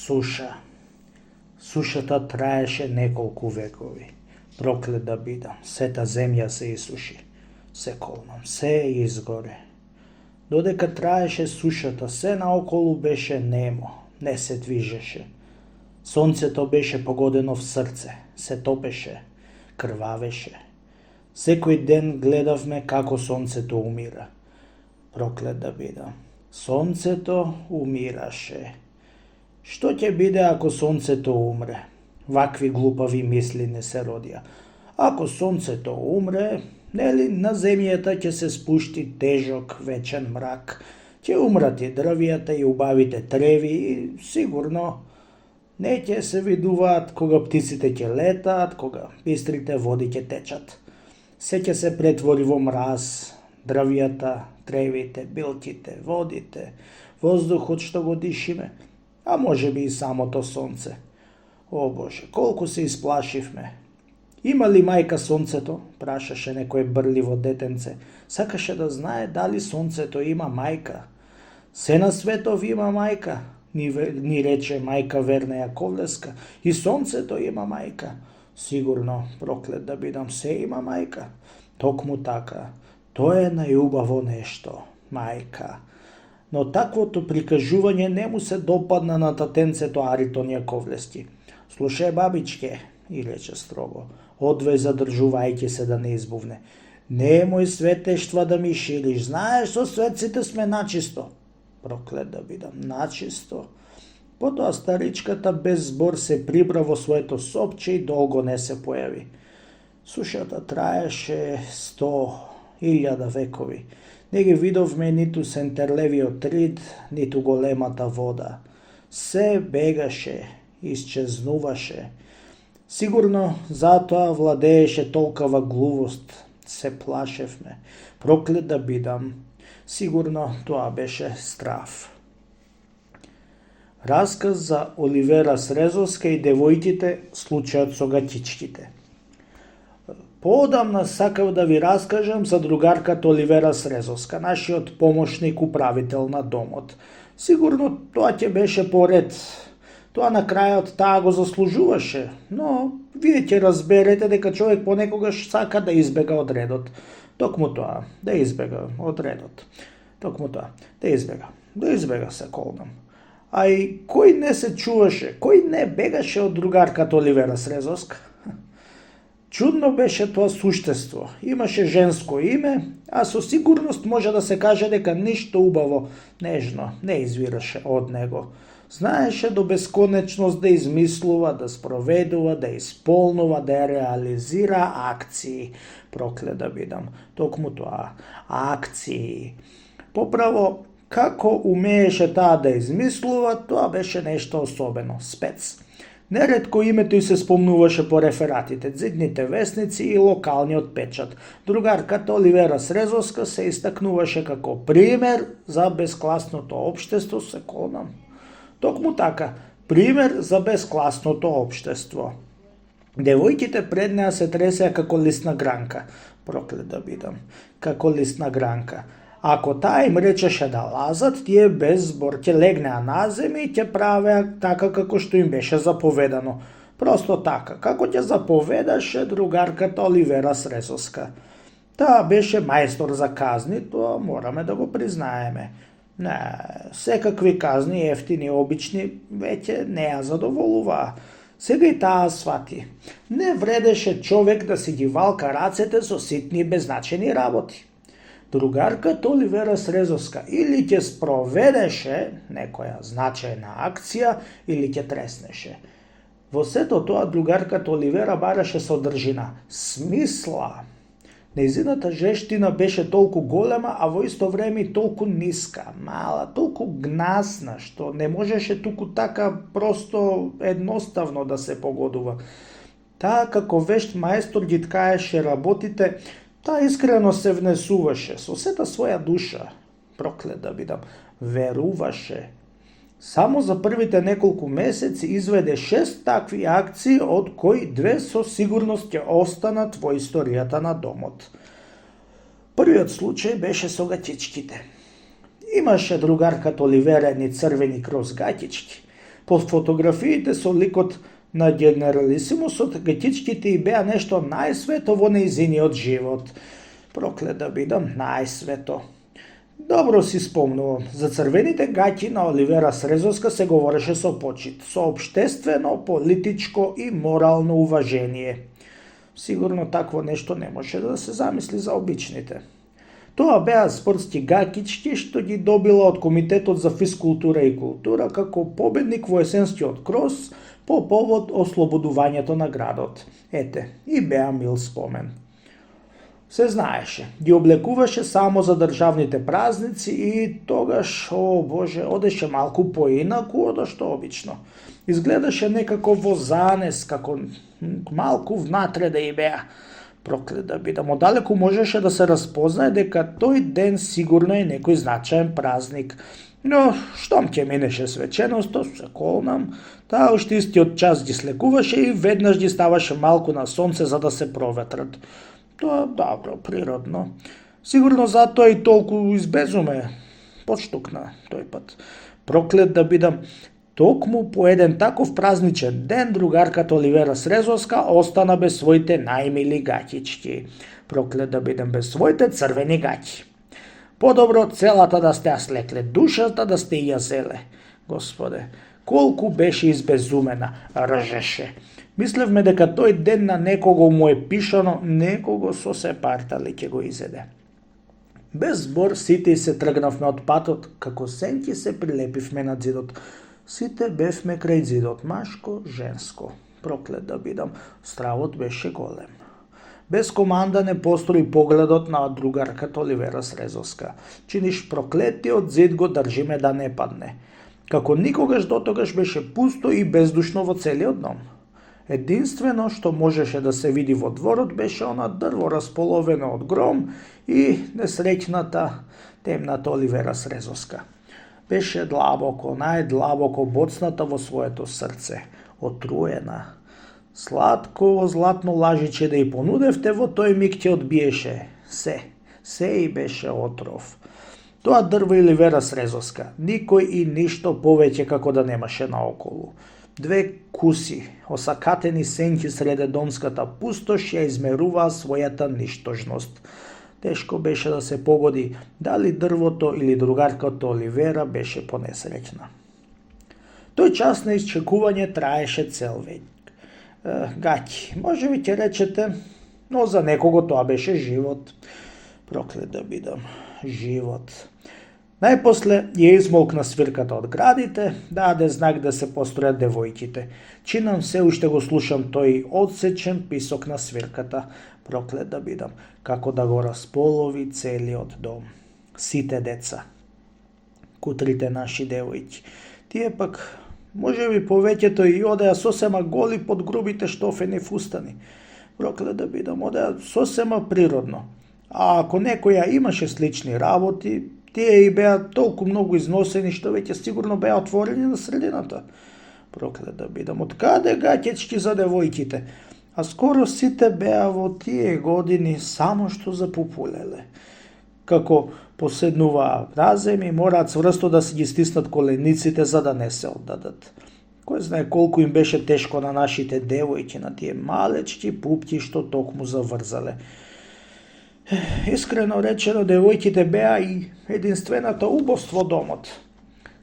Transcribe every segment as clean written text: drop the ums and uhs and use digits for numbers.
Суша. Сушата траеше неколку векови. Проклет да бидам, сета земја се исуши. Се колнам, се изгоре. Додека траеше сушата, се наоколу беше немо, не се движеше. Сонцето беше погодено в срце, се топеше, крвавеше. Секој ден гледавме како сонцето умира. Проклет да бидам. Сонцето умираше. Што ќе биде ако сонцето умре? Вакви глупави мисли не се родија. Ако сонцето умре, нели на земјата ќе се спушти тежок вечен мрак, ќе умрат и дрвијата и убавите треви и сигурно не ќе се видуваат кога птиците ќе летаат, кога бистрите води ќе течат. Се ќе се претвори во мраз, дрвијата, тревите, билките, водите, воздухот што го дишиме, а може би и самото сонце. О Боже, колку се исплашивме. Има ли мајка сонцето? Прашаше некој брливо детенце. Сакаше да знае дали сонцето има мајка. Се на светов има мајка, ни рече мајка Верна Јаковлевска. И сонцето има мајка. Сигурно, проклет да бидам, се има мајка. Токму така. Тоа е најубаво нешто, мајка. Но таквото прикажување не му се допадна на татенцето Аритон Јаковлевски. Слушај, бабичке, и рече строго, одвај задржувајќи се да не избувне. Немој светештва да ми шириш, знаеш, со светците сме начисто. Проклет да бидам, начисто. Потоа старичката без збор се прибра во своето сопче и долго не се појави. Сушата траеше 100.000 векови. Не ги видовме ниту сентерлевиот рид, ниту големата вода. Се бегаше, исчезнуваше. Сигурно затоа владееше толкова глувост. Се плашевме. Проклет да бидам. Сигурно тоа беше страв. Расказ за Оливера Срезовска и девојките, случајот со гатичките. Поодамна сакав да ви раскажам за другарката Оливера Срезовска, нашиот помошник управител на домот. Сигурно тоа ќе беше поред. Тоа на крајот таа го заслужуваше, но вие ќе разберете дека човек понекогаш сака да избега од редот. Токму тоа, да избега од редот. Токму тоа, да избега се колнам. А и кој не се чуваше, кој не бегаше од другарката Оливера Срезовска? Чудно беше тоа суштество. Имаше женско име, а со сигурност може да се каже дека ништо убаво, нежно не извираше од него. Знаеше до бесконечност да измислува, да спроведува, да исполнува, да реализира акции. Проклет да бидам. Токму тоа. Акции. Поправо, како умееше таа да измислува, тоа беше нешто особено. Спец. Неретко името и се спомнуваше по рефератите, дзидните весници и локалниот печат. Другарката Оливера Срезовска се истакнуваше како пример за безкласното општество, се колнам. Токму така, пример за безкласното општество. Девојките пред неа се тресеа како лисна гранка. Проклет да бидам. Како лисна гранка. Ако таа им речеше да лазат, тие без збор ќе легнеа на земја и ќе правеа така како што им беше заповедано. Просто така, како ќе заповедаше другарката Оливера Срезовска. Таа беше мајстор за казни, тоа мораме да го признаеме. Не, секакви казни, ефтини, обични, веќе не ја задоволуваа. Сега и таа свати. Не вредеше човек да си ги валка рацете со ситни и беззначени работи. Другарката Оливера Срезовска или ќе спроведеше некоја значајна акција, или ќе треснеше. Во сето тоа другарката Оливера бараше содржина, смисла. Нејзината жештина беше толку голема, а во исто време и толку ниска, мала, толку гнасна, што не можеше туку така просто едноставно да се погодува. Таа како вешт мајстор ги ткаеше работите, таа искрено се внесуваше со сета своја душа. Проклет да бидам, веруваше. Само за првите неколку месеци изведе 6 такви акции, од кои 2 со сигурност ќе останат во историјата на домот. Првиот случај беше со гатичките. Имаше другарката Оливера едни црвени кроз гатички. По фотографиите со ликот на генералисимусот, гетичките и беа нешто најсвето во нејзиниот живот. Проклет да бидам, најсвето. Добро си спомнувам, за црвените гаќи на Оливера Срезовска се говореше со почит, со општествено, политичко и морално уважение. Сигурно такво нешто не може да се замисли за обичните. Тоа беа спортски гаќички што ги добила од Комитетот за физкултура и култура како победник во есенскиот крос по повод ослободувањето на градот. Ете, и беа мил спомен. Се знаеше, ги облекуваше само за државните празници и тогаш, о Боже, одеше малку поинаку од што обично. Изгледаше некако во занес, како малку внатре да и беа. Проклет да бидам, одалеку можеше да се разпознае дека тој ден сигурно е некој значаен празник. Но, штом ќе минеше свечеността, се колнам, таа уште истиот час ги слекуваше и веднаш ги ставаше малку на сонце за да се проветрат. Тоа добро, природно. Сигурно затоа и толку избезуме подштукна тој пат. Проклет да бидам, токму по еден таков празничен ден другарката Оливера Срезовска остана без своите најмили гаќички. Проклет да бидам, без своите црвени гаќи. Подобро целата да сте ја слекле, душата да сте ја зеле. Господе, колку беше избезумена, ржеше. Мислевме дека тој ден на некого му е пишано, некого со се партали ќе го изеде. Без збор сите се тргнавме од патот, како сенки се прилепивме на зидот. Сите бевме крај зидот, машко, женско. Проклет да бидам, стравот беше голем. Без команда не построи погледот на другарката Оливера Срезовска. Чиниш проклетиот зид го држиме да не падне. Како никогаш дотогаш беше пусто и бездушно во целиот дом. Единствено што можеше да се види во дворот беше она дрво располовено од гром и несреќната темната Оливера Срезовска. Беше длабоко, најдлабоко боцната во своето срце, отруена. Сладко златно лажиче да и понудевте, во тој миг ќе одбиеше. Се и беше отров. Тоа дрво Оливера Срезовска, никој и ништо повеќе како да немаше наоколу. Две куси, осакатени сенки среде домската пустош ја измеруваа својата ништожност. Тешко беше да се погоди дали дрвото или другарката Оливера беше понесреќна. Тој час на исчекување траеше цел век. Гаќи, може би ќе речете, но за некого тоа беше живот. Проклет да бидам, живот. Најпосле ја измолкна свирката од градите, даде знак да се постројат девојките. Чинам се уште го слушам тој одсечен писок на свирката. Проклет да бидам, како да го располови целиот дом. Сите деца. Кутрите наши девојки. Тие пак, може би повеќето и одеа сосема голи под грубите штофени фустани. Проклет да бидам, одеа сосема природно. А ако некоја имаше слични работи, тие и беа толку многу износени што веќе сигурно беа отворени на средината. Проклет да бидам, од каде гаќички за девојките? А скоро сите беа во тие години само што запопулеле. Како поседнуваа наземи, мораат цврсто да си ги стиснат колениците за да не се оддадат. Кој знае колку им беше тешко на нашите девојки, на тие малечки пупки што токму заврзале. Искрено речено, девојките беа и единствената убавство во домот.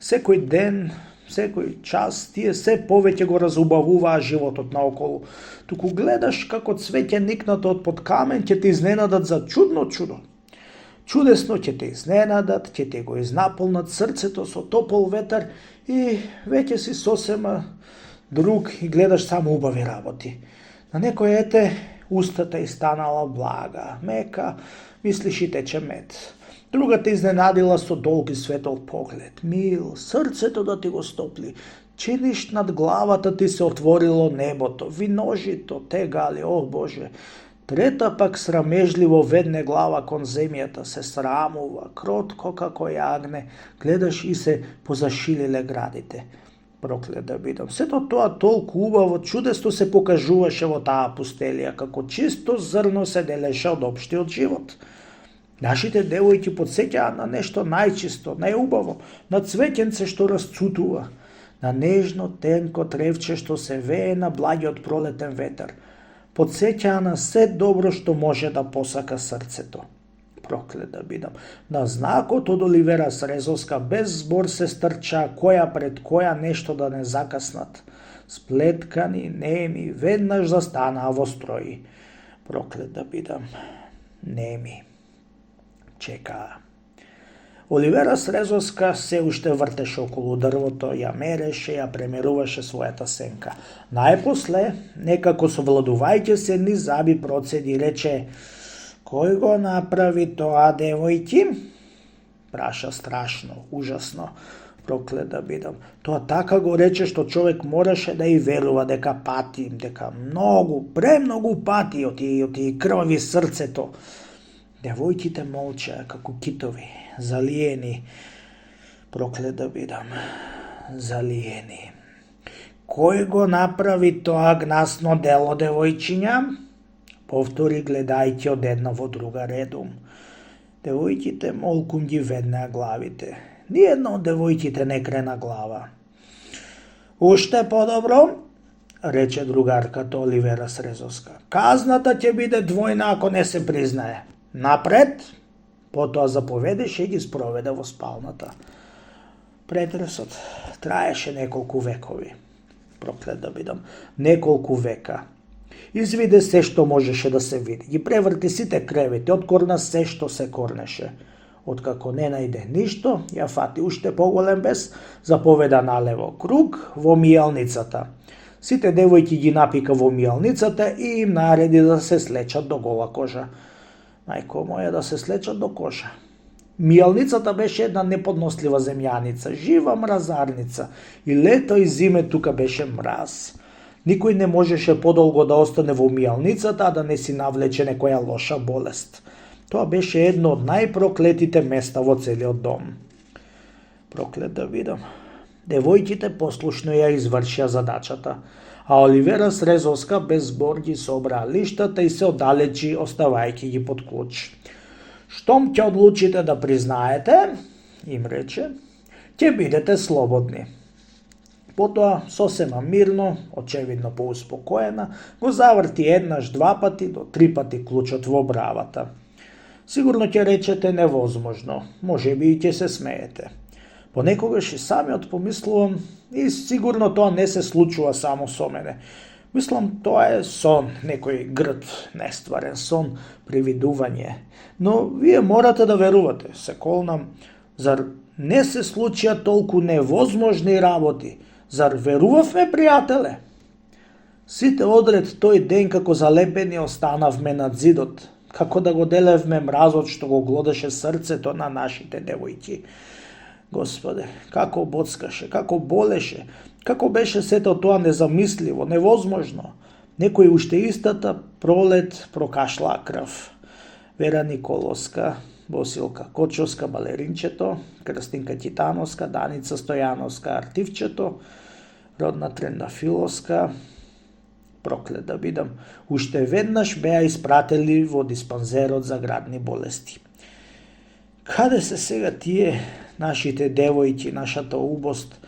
Секој ден, секој час, тие се повеќе го разубавуваа животот наоколу. Туку гледаш како цвеќе никнато од под камен ќе те изненадат за чудно чудо. Чудесно ќе те изненадат, ќе те го изнаполнат срцето со топол ветер и веќе си сосема друг и гледаш само убави работи. На некој ете устата и станала блага, мека, мислиш и тече мед. Другата изненадила со долг и светол поглед, мил, срцето да ти го стопли. Чиниш над главата ти се отворило небото, виножито тегали, о Боже. Трета пак срамежливо ведне глава кон земјата, се срамува, кротко како јагне, гледаш и се позашилиле градите. Проклет да бидам. Сето тоа толку убаво, чудесно се покажуваше во таа пустелија, како чисто зрно се делеше од општиот живот. Нашите девојки подсеќаат на нешто најчисто, најубаво, на цвеќенце што расцутува. на нежно, тенко тревче што се вее на благиот пролетен ветер. Подсеќаа на се добро што може да посака срцето. Проклет да бидам. На знакот од Оливера Срезовска без збор се стрчаа која пред која нешто да не закаснат. Сплеткани, неми, веднаш застанаа во строи. Проклет да бидам. Неми. Чекаа. Оливера Срезовска се уште вртеше околу дрвото, ја мереше, ја премеруваше својата сенка. Најпосле, некако совладувајќи се низ заби процеди, рече: "Кој го направи тоа, девојки?" Праша страшно, ужасно. Проклет да бидам. Тоа така го рече што човек мораше да и верува дека пати, дека многу, премногу пати од тие крвави срцето. Девојките молчаа како китови, залиени. Проклет да бидам. Залиени. Кој го направи тоа гнасно дело, девојчиња? Повтори гледајќи од една во друга редум. Девојките молкум ги веднеа главите. Ниједна од девојките не крена глава. "Уште подобро," рече другарката Оливера Срезовска. "Казната ќе биде двојна ако не се признае. Напред!" Потоа заповедеше и ги спроведе во спалната. Претресот траеше неколку векови. Проклет да бидам. Неколку века. Извиде се што можеше да се види. Ги преврти сите кревети, откорна се што се корнеше. Откако не најде ништо, ја фати уште поголем бес, заповеда налево круг во мијалницата. Сите девојки ги напика во мијалницата и им нареди да се слечат до гола кожа. Мајко моја, да се слечат до кожа. Мијалницата беше една неподнослива земјаница, жива мразарница. И лето и зиме тука беше мраз. Никој не можеше подолго да остане во мијалницата, а да не си навлече некоја лоша болест. Тоа беше едно од најпроклетите места во целиот дом. Проклет да видам. Девојките послушно ја извршија задачата, а Оливера Срезовска без збор ги собраа лиштата и се оддалечи, оставајќи ги под клуч. "Штом ќе одлучите да признаете," им рече, "ќе бидете слободни." Потоа, сосема мирно, очевидно поуспокоена, го заврти еднаш, два пати до три пати клучот во бравата. Сигурно ќе речете невозможно, можеби и ќе се смеете. Понекогаш и самиот помислувам, и сигурно тоа не се случува само со мене. Мислам, тоа е сон, некој грд, нестварен сон, привидување. Но вие морате да верувате, се колнам, зар не се случија толку невозможни работи? Зар верувавме, пријателе? Сите одред тој ден како залепени останавме над зидот, како да го делевме мразот што го глодеше срцето на нашите девојки. Господе, како боцкаше, како болеше, како беше сето тоа незамисливо, невозможно. Некој уште истата пролет прокашла крв. Вера Николовска, Босилка Кочовска, балеринчето, Крстинка Титановска, Даница Стојановска, артивчето, Родна Трендафиловска, проклет да бидам, уште веднаш беа испратели во диспанзерот за градни болести. Каде се сега тие нашите девојки, нашата убост,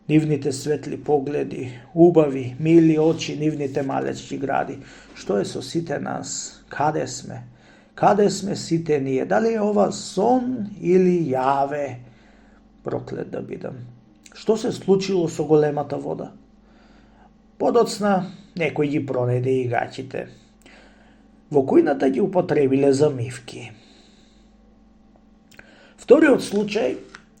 нивните светли погледи, убави, мили очи, нивните малечки гради? Што е со сите нас? Каде сме? Каде сме сите ние? Дали е ова сон или јаве? Проклет да бидам. Што се случило со големата вода? Подоцна некој ги пронеде и гаќите. Во кујната ги употребиле за мивки. Вториот случај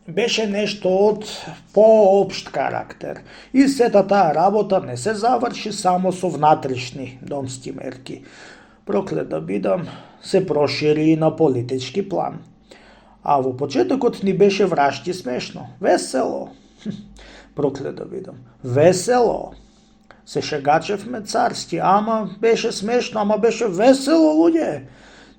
беше нешто од поопшт карактер. И сета таа работа не се заврши само со внатрешни домски мерки. Проклет да бидам, се прошири и на политички план. А во почетокот ни беше врашки смешно, весело. Проклет да бидам, весело. Се шегачевме царски, ама беше смешно, ама беше весело, луѓе.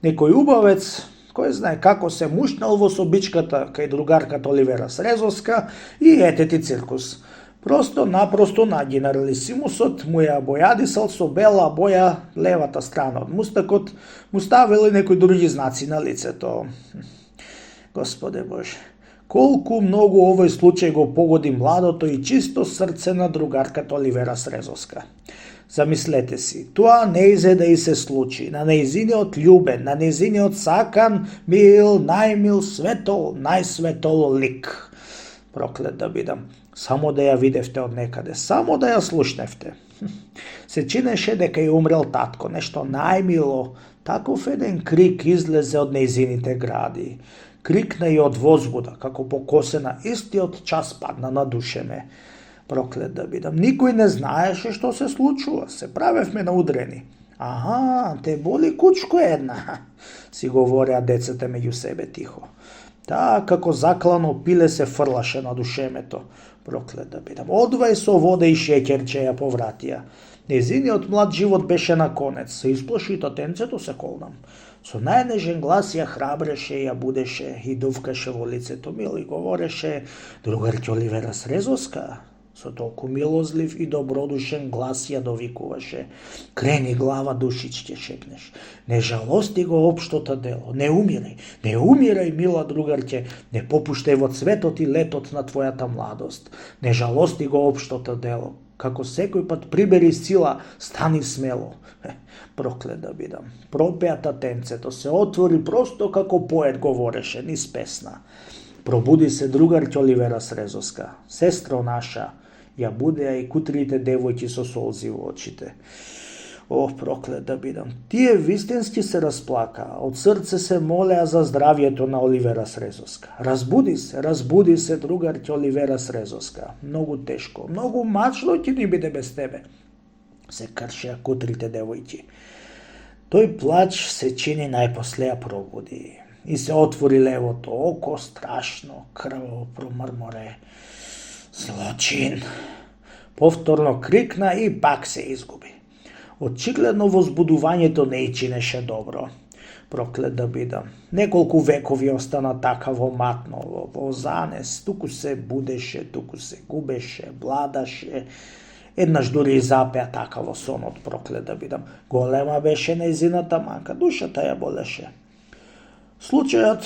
Некој убавец, кој знае како се мушнал во собичката кај другарката Оливера Срезовска и етети циркус. Просто-напросто на генералисимусот му ја бојадисал со бела боја левата страна од мустакот, му ставили некои други знаци на лицето. Господе Боже, Колку многу овој случај го погоди младото и чисто срце на другарката Оливера Срезовска. Замислете си, тоа не изе да и се случи. На нејзиниот љубен, на нејзиниот сакан, мил, најмил, светол, најсветол лик. Проклет да бидам. Само да ја видевте од некаде, само да ја слушневте. Се чинеше дека ја умрел татко, нешто најмило. Таков еден крик излезе од нејзините гради. Крикна и од возбуда, како покосена, истиот час падна на душеме. Проклет да бидам. Никој не знаеше што се случува. Се правевме наудрени. Аха, те боли кучко една, си говореа децата меѓу себе тихо. Таа како заклано пиле се фрлаше на душемето. Проклет да бидам. Одвај со вода и шеќерче ја повратија. Незиниот млад живот беше на конец. Се исплаши татенцето, се колнам. Со најнежен глас ја храбреше, ја будеше и дувкаше во лицето мило и говореше: другарке Оливера Срезовска. Со толку милозлив и добродушен глас ја довикуваше: крени глава, душич ќе шепнеш. Не жалости го општото дело, не умирај, мила другарке, не попуштај во цветот и летот на твојата младост. Не жалости го општото дело, како секој пат прибери сила, стани смело. Проклет да бидам. Пропеа татенцето, се отвори просто како поет говореше, низ песна. Пробуди се другарке Оливера Срезовска, сестро наша, ја будеа и кутрите девојки со солзи во очите. Ох, проклет да бидам. Тие вистински се расплакаа, од срце се молеа за здравјето на Оливера Срезовска. Разбуди се, другарке Оливера Срезовска. Многу тешко, многу мачно ќе ни биде без тебе, се кршеа кутрите девојки. Тој плач се чини најпосле ја пробуди. И се отвори левото око, страшно, крваво промрморе. Злочин! Повторно крикна и пак се изгуби. Очигледно возбудувањето не и чинеше добро. Проклет да бидам. Неколку векови остана така во матно, во занес, туку се будеше, туку се губеше, бладаше. Еднаш дури и запеа така во сонот, проклет да бидам. Голема беше нејзината мака, душата ја болеше. Случајот,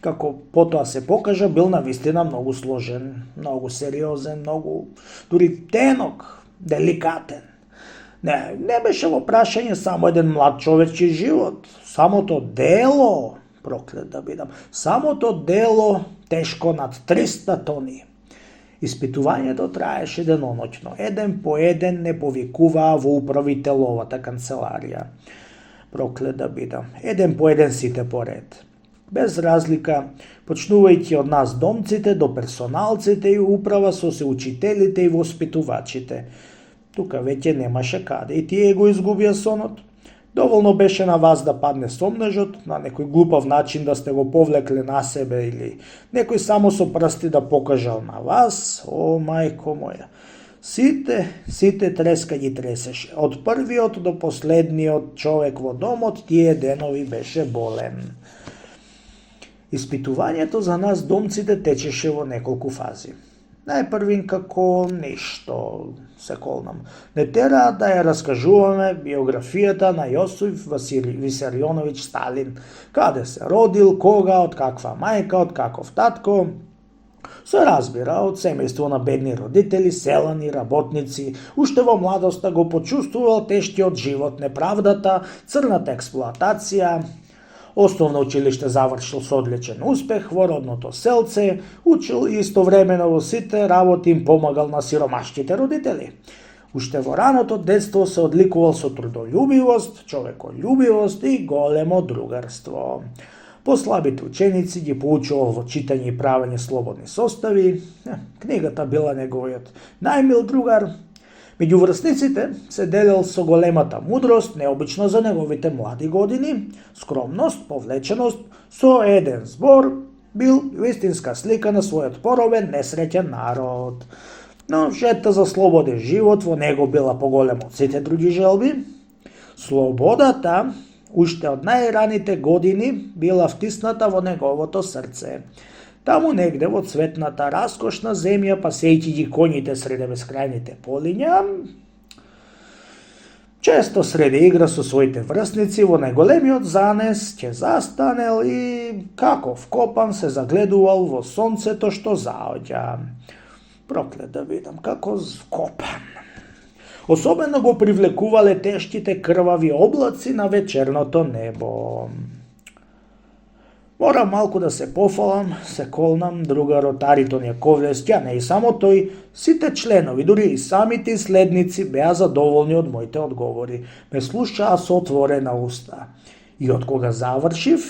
како потоа се покажа, бил навистина многу сложен, многу сериозен, многу дури тенок, деликатен. Не беше во прашање само еден млад човечки живот, самото дело, проклет да бидам, самото дело тешко над 300 тони. Испитувањето траеше деноноќно, еден по еден не повикуваа во управителовата канцеларија. Проклет да бидам, еден по еден сите поред. Без разлика, почнувајќи од нас домците до персоналците и управа со се учителите и воспитувачите. Тука веќе немаше каде и тие го изгубија сонот. Доволно беше на вас да падне сомнежот, на некој глупав начин да сте го повлекле на себе или некој само со прсти да покажал на вас. О, мајко моја! Сите треска ги тресеше. Од првиот до последниот човек во домот тие денови беше болен. Испитувањето за нас домците течеше во неколку фази. Најпрвин како нешто, се колнам. Не тераа да ја раскажуваме биографијата на Јосиф Висарионовиќ Сталин. Каде се родил, кога, од каква мајка, од каков татко. Се разбира, од семејство на бедни родители, селани, работници, уште во младоста го почувствувал тешкиот живот, неправдата, црната експлоатација. Основно училиште завршил со одличен успех во родното селце, учил и истовремено во сите работи им помагал на сиромашките родители. Уште во раното детство се одликувал со трудолюбивост, човеколюбивост и големо другарство. Послабите ученици ги поучувал во читање и правење слободни состави. Книгата била неговиот најмил другар. Меѓу врсниците се делел со големата мудрост, необично за неговите млади години, скромност, повлеченост, со еден збор бил вистинска слика на својот поробен, несреќен народ. Но жета за слободен живот во него била поголема од сите други желби. Слободата, уште од најраните години, била втисната во неговото срце. Таму негде во цветната, раскошна земја, пасејќи ги коњите среде бескрајните полиња, Често среде игра со своите врсници во најголемиот занес ќе застанел и како вкопан се загледувал во сонцето што заоѓа. Проклет да бидам, како вкопан. Особено го привлекувале тешките крвави облаци на вечерното небо. Морам малку да се пофалам, се колнам, другарот Аритон Јаковлевски, а не и само тој, сите членови, дури и самите следници беа задоволни од моите одговори. Ме слушаа со отворена уста. И од кога завршив,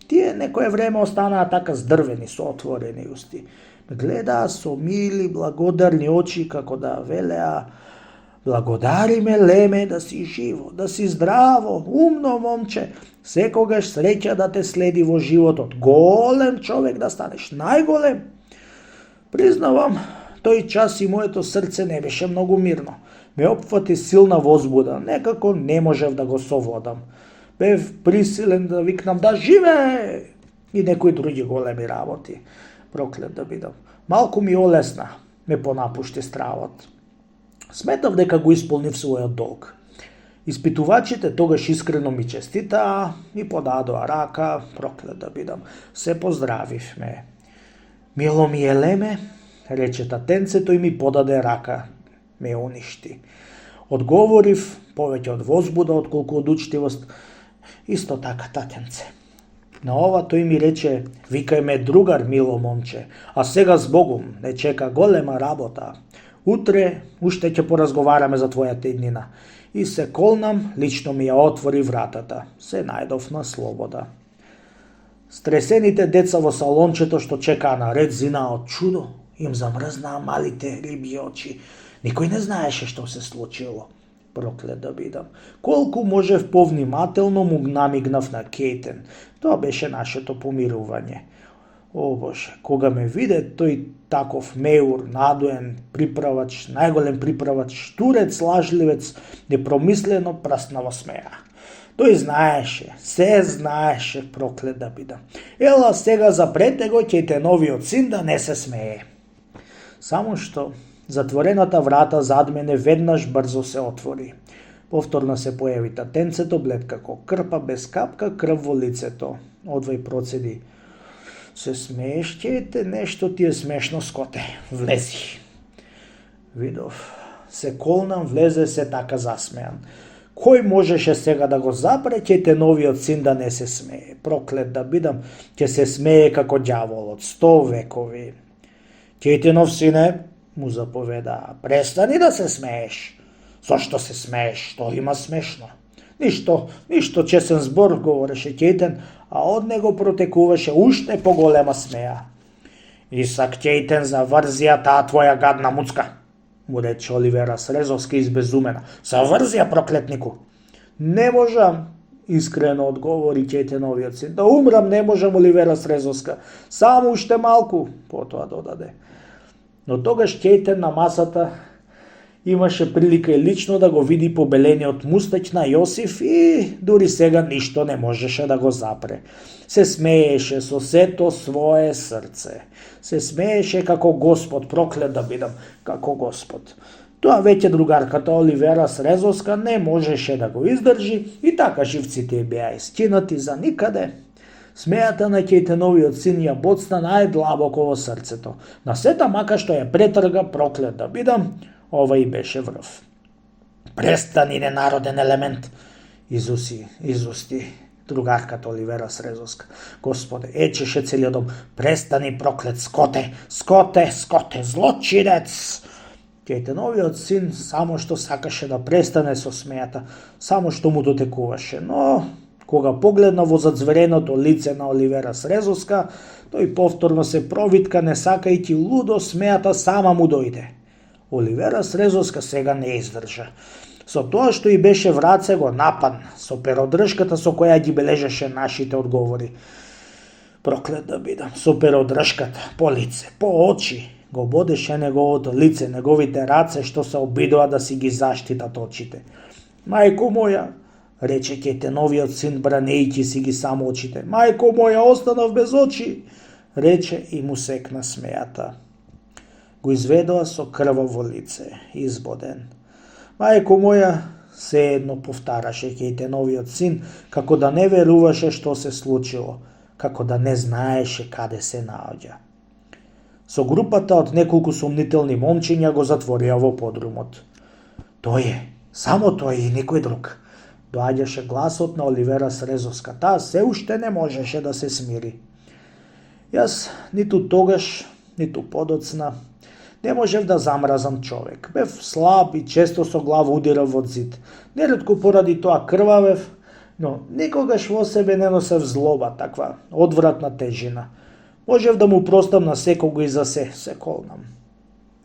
тие некое време останаа така здрвени со отворени усти. Ме гледаа со мили, благодарни очи, како да велеа: "Благодари ме, Леме, да си живо, да си здраво, умно момче. Секогаш среќа да те следи во животот. Голем човек да станеш, најголем." Признавам, тој час и моето срце не беше многу мирно. Ме опфати силна возбуда, некако не можев да го совладам. Бев присилен да викнам да живе и некои други големи работи. Проклет да бидам. Малку ми олесна, ме понапушти стравот. Сметав дека го исполнив својот долг. Испитувачите тогаш искрено ми честитаа и подадоа рака, проклет да бидам. Се поздравивме. "Мило ми е, Леме," рече татенцето и ми подаде рака. Ме уништи. Одговорив повеќе од возбуда отколку од учтивост: "Исто така, татенце." На ова тој ми рече: "Викај ме другар, мило момче, а сега збогум, не чека голема работа. Утре уште ќе поразговараме за твојата иднина." И се колнам, лично ми ја отвори вратата. Се најдов на слобода. Стресените деца во салончето што чекаа на ред зинаа од чудо, им замрзнаа малите риби очи. Никој не знаеше што се случило. Проклет да бидам. Колку можев повнимателно му намигнав на Кейтен. Тоа беше нашето помирување. О Боже, кога ме виде тој таков меур, надоен приправач, најголем приправач, штурец, лажливец, непромислено прасна во смеа. Тој знаеше, се знаеше, проклет да бидам. Ела сега за претего ќе те новиот син да не се смее. Само што затворената врата зад мене веднаш брзо се отвори. Повторно се појави татенцето, блед како крпа, без капка крв во лицето. Одвај процеди: "Се смееш, ќете, нешто ти е смешно, скоте. Влези." Видов. Се колнам, влезе се така засмеан. Кој можеше сега да го запре, ќете новиот син да не се смее? Проклет да бидам, ќе се смее како ѓаволот, 100 векови. "Ќетинов сине," му заповедаа, "престани да се смееш." "Зошто се смееш? Што има смешно?" Ништо чесен збор," говореше Ќејтен, а од него протекуваше уште поголема смеа. "Исак Ќејтен, заврзија таа твоја гадна муцка," му рече Оливера Срезовска избезумена. "Заврзија, проклетнику." "Не можам," искрено одговори Ќејтеновиот син. "Да умрам не можам, Оливера Срезовска. Само уште малку," потоа додаде. Но тогаш Ќејтен на масата имаше прилика и лично да го види побелениот мустаќ на Јосиф и дури сега ништо не можеше да го запре. Се смееше со сето свое срце. Се смееше како Господ, проклет да бидам, како Господ. Тоа веќе другарката Оливера Срезовска не можеше да го издржи и така живците беа искинати за никаде. Смејата на Ќејтеновиот син ја боцна најдлабоко во срцето. На сета мака што ја претрга, проклет да бидам, ова и беше врв. "Престани, ненароден елемент," изусти другарката Оливера Срезовска. Господе, ечеше целиот дом. "Престани, проклет скоте, злочинец!" Ќејтеновиот син само што сакаше да престане со смејата, само што му дотекуваше, но кога погледна во задзвереното лице на Оливера Срезовска, тој повторно се провитка, не сакајќи лудо смејата сама му дојде. Оливера Срезовска сега не издржа. Со тоа што и беше враце го нападна, со перодржката со која ги бележеше нашите одговори. Проклет да бидам, со перодржката, по лице, по очи, го бодеше неговото лице, неговите раце што се обидоа да си ги заштитат очите. "Мајко моја," рече Ќејтеновиот син, бранејќи си ги само очите. "Мајко моја, останав без очи," рече и му секна смејата. Го изведоа со крваво лице, избоден. "Мајко моја," sejedno повтараше Кејтеновиот син, како да не веруваше што се случило, како да не знаеше каде се наоѓа. Со групата од неколку сомнителни момчиња го затворија во подрумот. Тој е, само тој и никој друг. Доаѓаше гласот на Оливера Срезовска. Таа се уште не можеше да се смири. Јас ниту тогаш, ниту подоцна, не можев да замразам човек. Бев слаб и често со глава удирав во зид. Неретко поради тоа крвавев, но никогаш во себе не носев злоба, таква одвратна тежина. Можев да му простам на секого и за се колнам.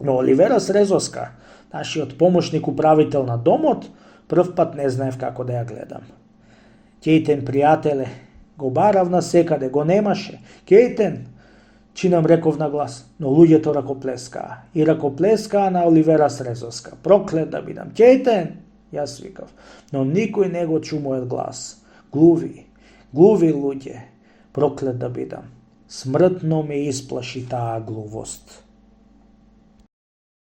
Но Оливера Срезовска, нашиот помошник управител на домот, прв пат не знаев како да ја гледам. Кејтен, пријателе, го барав на секаде, го немаше. Кејтен, чинам реков на глас, но луѓето ракоплескаа. И ракоплескаа на Оливера Срезовска. Проклет да бидам. Кејтен, јас викав, но никој не го чу мојот глас. Глуви луѓе, проклет да бидам. Смртно ме исплаши таа глувост.